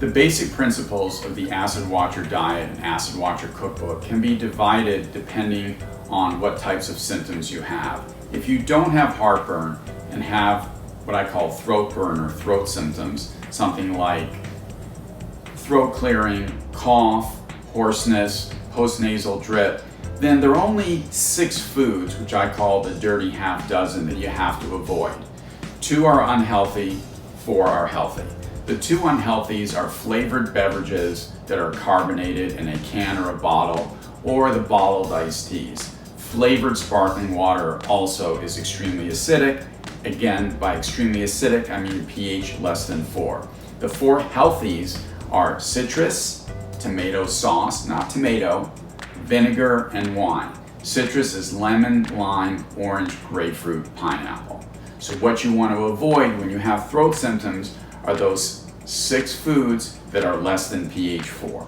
The basic principles of the Acid Watcher diet and Acid Watcher cookbook can be divided depending on what types of symptoms you have. If you don't have heartburn and have what I call throat burn or throat symptoms, something like throat clearing, cough, hoarseness, postnasal drip, then there are only 6 foods, which I call the dirty half dozen, that you have to avoid. 2 are unhealthy, 4 are healthy. The 2 unhealthies are flavored beverages that are carbonated in a can or a bottle, or the bottled iced teas. Flavored sparkling water also is extremely acidic. Again, by extremely acidic, I mean pH less than 4. The 4 healthies are citrus, tomato sauce, not tomato, vinegar, and wine. Citrus is lemon, lime, orange, grapefruit, pineapple. So what you want to avoid when you have throat symptoms are those 6 foods that are less than pH 4.